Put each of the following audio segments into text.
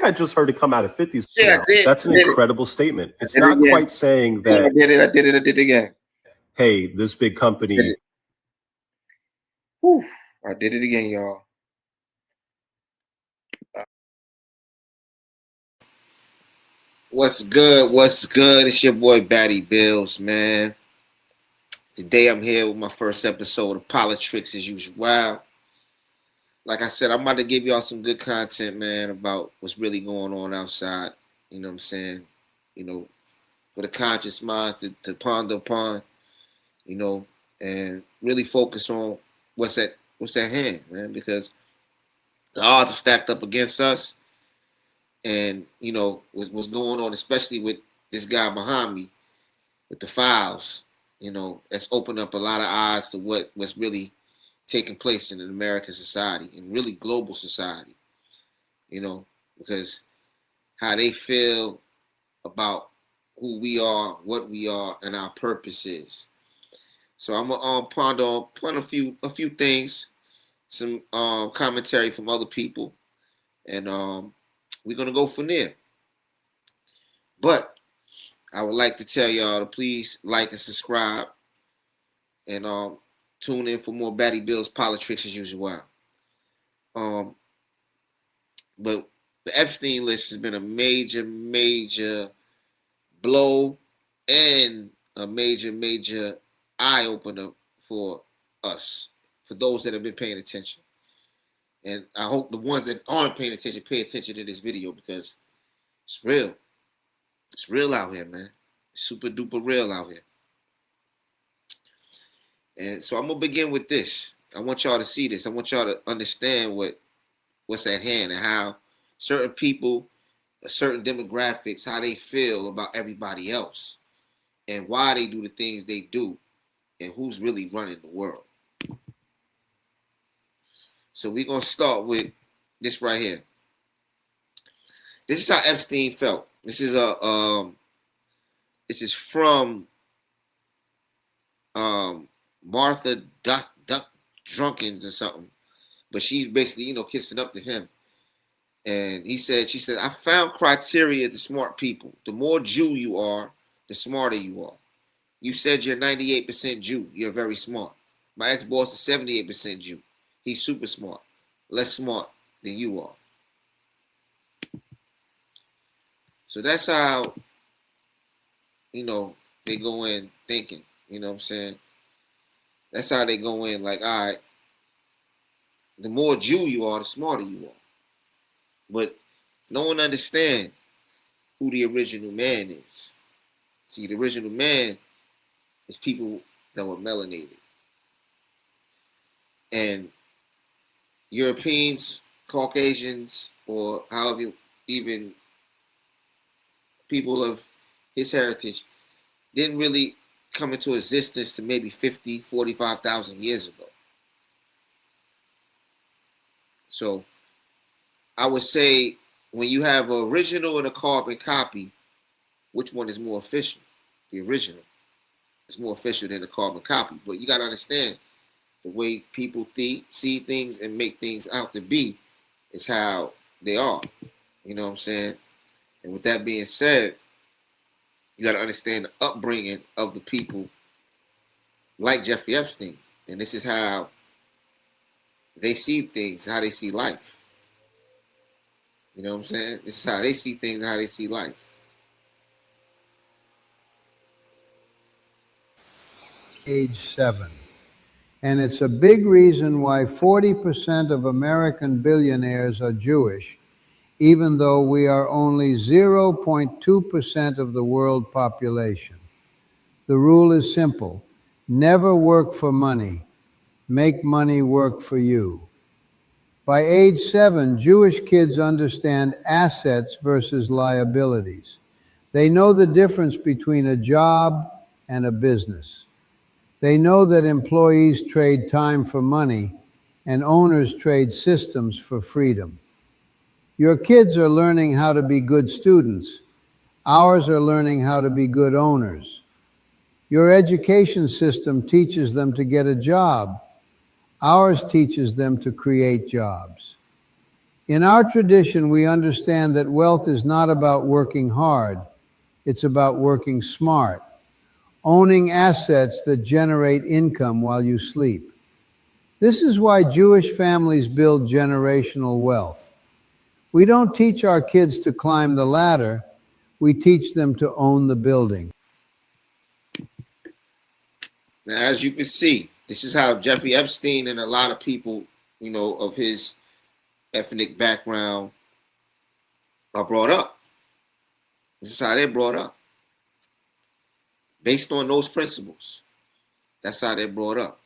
I just heard it come out of 50s. Yeah, I did. That's an incredible statement. It's not quite saying that. Yeah, I did it again. Hey, this big company. Whew, I did it again, y'all. What's good? What's good? It's your boy BattyBillz, man. Today I'm here with my first episode of Politricks as usual. Like I said, I'm about to give y'all some good content, man, about what's really going on outside. You know what I'm saying? You know, for the conscious minds to ponder upon, you know, and really focus on what's at hand, man, because the odds are stacked up against us. And, you know, what's going on, especially with this guy behind me, with the files, you know, that's opened up a lot of eyes to what's really taking place in American society and really global society, you know, because how they feel about who we are, what we are, and our purpose is. So I'm gonna ponder on a few things, some commentary from other people, and we're gonna go from there. But I would like to tell y'all to please like and subscribe, and tune in for more BattyBillz Politricks as usual. But the Epstein list has been a major blow and a major eye opener for us, for those that have been paying attention. And I hope the ones that aren't paying attention pay attention to this video, because it's real. It's real out here, man. Super duper real out here. And so I'm gonna begin with this. I want y'all to see this. I want y'all to understand what's at hand and how certain people, certain demographics, how they feel about everybody else and why they do the things they do and who's really running the world. So we're gonna start with this right here. This is how Epstein felt. This is from Martha Duck Drunkins or something, but she's basically, you know, kissing up to him. And she said, I found criteria to smart people. The more Jew you are, the smarter you are. You said you're 98% Jew. You're very smart. My ex-boss is 78% Jew. He's super smart. Less smart than you are. So that's how, you know, they go in thinking. You know what I'm saying? That's how they go in, like, all right, the more Jew you are, the smarter you are. But no one understands who the original man is. See, the original man is people that were melanated. And Europeans, Caucasians, or however, even people of his heritage, didn't really come into existence to maybe 45,000 years ago. So I would say, when you have an original and a carbon copy, which one is more official? The original is more official than the carbon copy. But you got to understand, the way people see things and make things out to be is how they are. You know what I'm saying? And with that being said, you got to understand the upbringing of the people like Jeffrey Epstein. And this is how they see things, how they see life. You know what I'm saying? This is how they see things and how they see life. Age 7. And it's a big reason why 40% of American billionaires are Jewish, even though we are only 0.2% of the world population. The rule is simple. Never work for money. Make money work for you. By age 7, Jewish kids understand assets versus liabilities. They know the difference between a job and a business. They know that employees trade time for money and owners trade systems for freedom. Your kids are learning how to be good students. Ours are learning how to be good owners. Your education system teaches them to get a job. Ours teaches them to create jobs. In our tradition, we understand that wealth is not about working hard. It's about working smart, owning assets that generate income while you sleep. This is why Jewish families build generational wealth. We don't teach our kids to climb the ladder. We teach them to own the building. Now, as you can see, this is how Jeffrey Epstein and a lot of people, of his ethnic background are brought up. This is how they're brought up. Based on those principles. That's how they're brought up.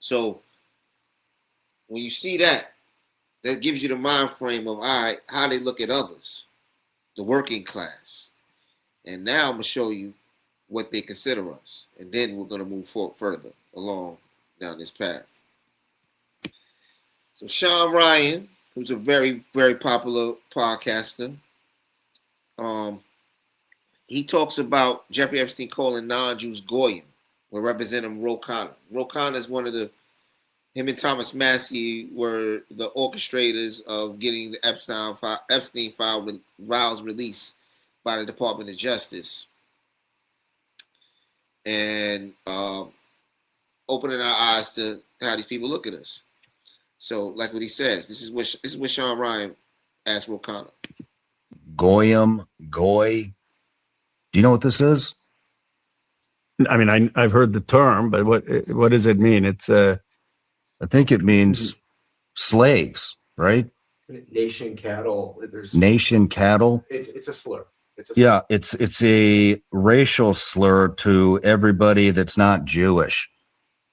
So when you see that, that gives you the mind frame of how they look at others, the working class. And now I'm going to show you what they consider us. And then we're going to move further along down this path. So Sean Ryan, who's a very, very popular podcaster, he talks about Jeffrey Epstein calling non-Jews Goyim, where Representative Ro Khanna. Ro Khanna is him and Thomas Massey were the orchestrators of getting the Epstein file files released by the Department of Justice and opening our eyes to how these people look at us. So, like what he says, this is what Sean Ryan asked Ro Khanna. Goyim, Goy. Do you know what this is? I mean, I've heard the term, but what does it mean? It's I think it means slaves, right? Nation cattle. Nation cattle. It's a slur. Yeah, it's a racial slur to everybody that's not Jewish.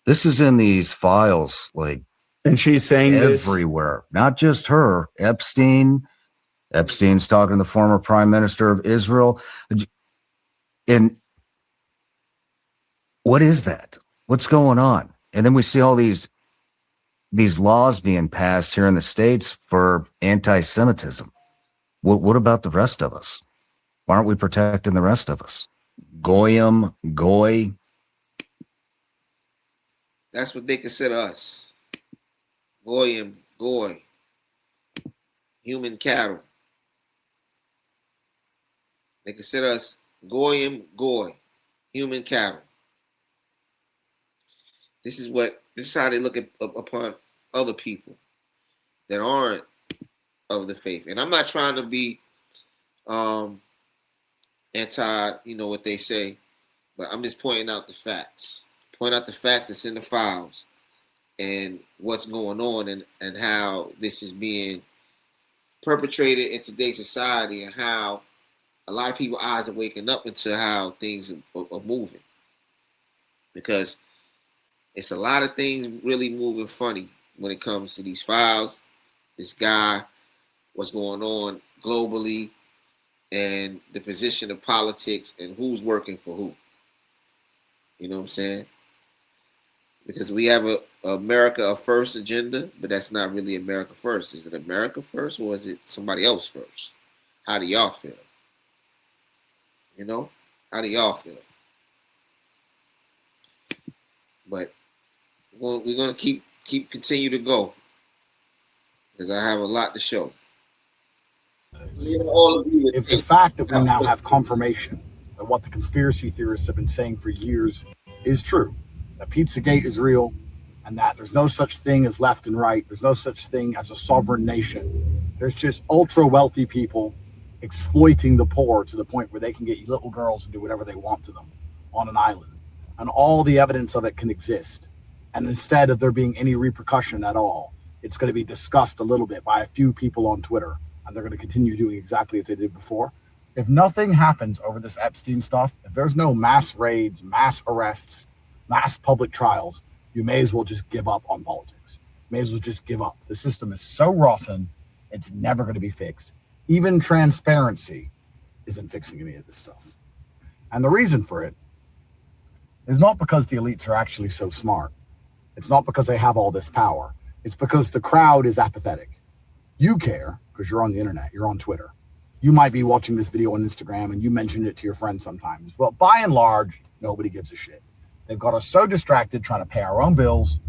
This is in these files, like, and she's saying everywhere, not just her. Epstein's talking to the former prime minister of Israel. And what is that? What's going on? And then we see all these laws being passed here in the States for anti-Semitism. What about the rest of us? Why aren't we protecting the rest of us? Goyim, Goy. That's what they consider us. Goyim, Goy. Human cattle. They consider us Goyim, Goy. Human cattle. This is how they look upon other people that aren't of the faith. And I'm not trying to be anti, what they say, but I'm just pointing out the facts. Point out the facts that's in the files and what's going on and how this is being perpetrated in today's society and how a lot of people's eyes are waking up into how things are moving. Because it's a lot of things really moving funny when it comes to these files, this guy, what's going on globally, and the position of politics and who's working for who. You know what I'm saying? Because we have a America First agenda, but that's not really America First. Is it America First or is it somebody else first? How do y'all feel? How do y'all feel? But we're gonna keep continue to go because I have a lot to show. If the fact that we now have confirmation that what the conspiracy theorists have been saying for years is true, that Pizzagate is real, and that there's no such thing as left and right, there's no such thing as a sovereign nation. There's just ultra wealthy people exploiting the poor to the point where they can get little girls and do whatever they want to them on an island. And all the evidence of it can exist. And instead of there being any repercussion at all, it's going to be discussed a little bit by a few people on Twitter, and they're going to continue doing exactly as they did before. If nothing happens over this Epstein stuff, if there's no mass raids, mass arrests, mass public trials, you may as well just give up on politics. You may as well just give up. The system is so rotten, it's never going to be fixed. Even transparency isn't fixing any of this stuff. And the reason for it is not because the elites are actually so smart. It's not because they have all this power. It's because the crowd is apathetic. You care because you're on the internet, you're on Twitter. You might be watching this video on Instagram and you mentioned it to your friends sometimes. But by and large, nobody gives a shit. They've got us so distracted trying to pay our own bills,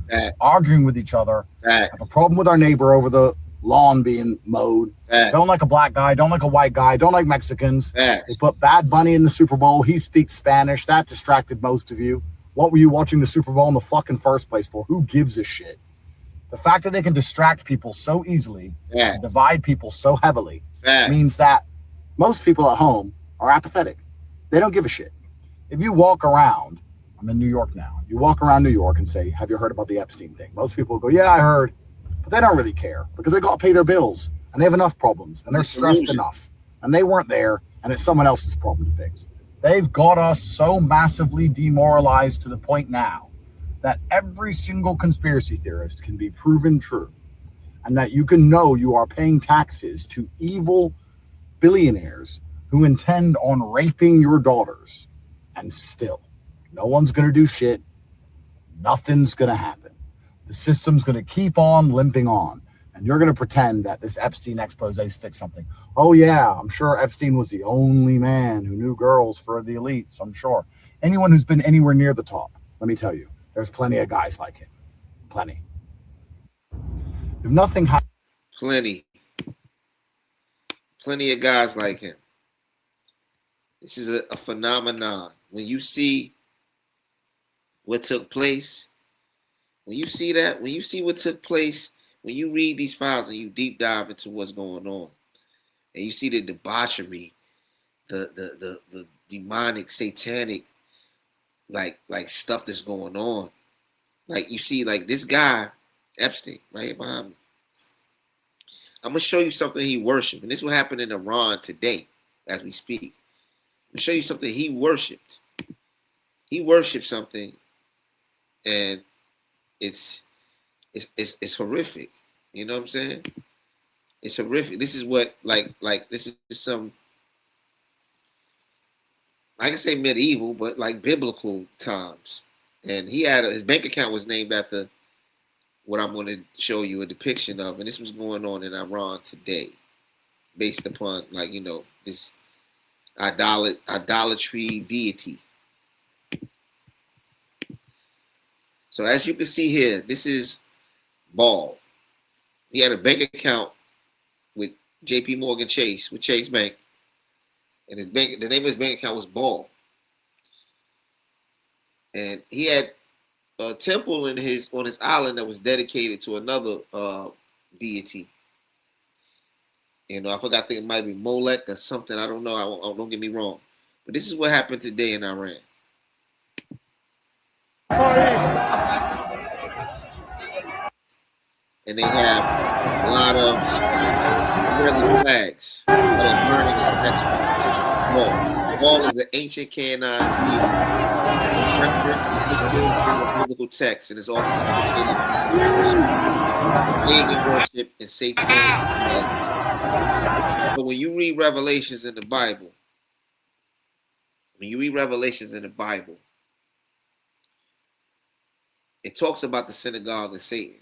arguing with each other, have a problem with our neighbor over the lawn being mowed. Facts. Don't like a black guy. Don't like a white guy. Don't like Mexicans. Facts. They put Bad Bunny in the Super Bowl. He speaks Spanish. That distracted most of you. What were you watching the Super Bowl in the fucking first place for? Who gives a shit? The fact that they can distract people so easily and divide people so heavily means that most people at home are apathetic. They don't give a shit. If you walk around, I'm in New York now. You walk around New York and say, have you heard about the Epstein thing? Most people go, yeah, I heard. But they don't really care because they got to pay their bills and they have enough problems and they're stressed enough. And they weren't there and it's someone else's problem to fix. They've got us so massively demoralized to the point now that every single conspiracy theorist can be proven true and that you can know you are paying taxes to evil billionaires who intend on raping your daughters, and still no one's going to do shit. Nothing's going to happen. The system's going to keep on limping on, and you're going to pretend that this Epstein expose fixed something. Oh yeah, I'm sure Epstein was the only man who knew girls for the elites. I'm sure anyone who's been anywhere near the top, let me tell you, there's plenty of guys like him. Plenty. If nothing happens, Plenty of guys like him. This is a phenomenon. When you see what took place, when you see what took place, when you read these files and you deep dive into what's going on, and you see the debauchery, the demonic, satanic, like stuff that's going on, like you see, like this guy Epstein right here behind me. I'm gonna show you something he worshipped, and this will happen in Iran today as we speak. I'm gonna show you something he worshipped. He worshipped something, and it's horrific. You know what I'm saying? It's horrific. This is what like this is some, I can say medieval, but like biblical times. And he had his bank account was named after what I'm going to show you a depiction of, and this was going on in Iran today, based upon this idolatry deity. So as you can see here, this is Ball. He had a bank account with J.P. Morgan Chase, with Chase Bank, and the name of his bank account was Ball. And he had a temple on his island that was dedicated to another deity. I forgot. I think it might be Molech or something. I don't know. Don't get me wrong. But this is what happened today in Iran. And they have a lot of Israeli flags that are burning as Ball is an ancient Canaanite deity. Biblical text, and it's all pagan worship and satanic. But when you read Revelations in the Bible, it talks about the synagogue of Satan.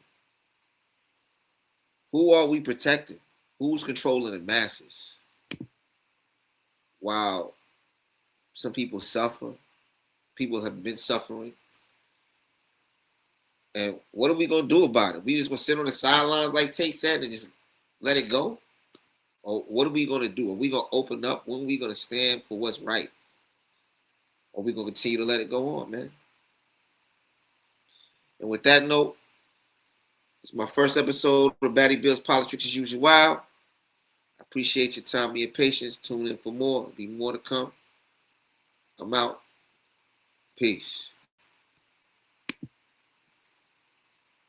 Who are we protecting? Who's controlling the masses? While some people suffer, people have been suffering. And what are we going to do about it? We just going to sit on the sidelines like Tate said and just let it go? Or what are we going to do? Are we going to open up? When are we going to stand for what's right? Or are we going to continue to let it go on, man? And with that note, it's my first episode of BattyBillz Politricks as usual. I appreciate your time and your patience. Tune in for more. There'll be more to come. I'm out. Peace.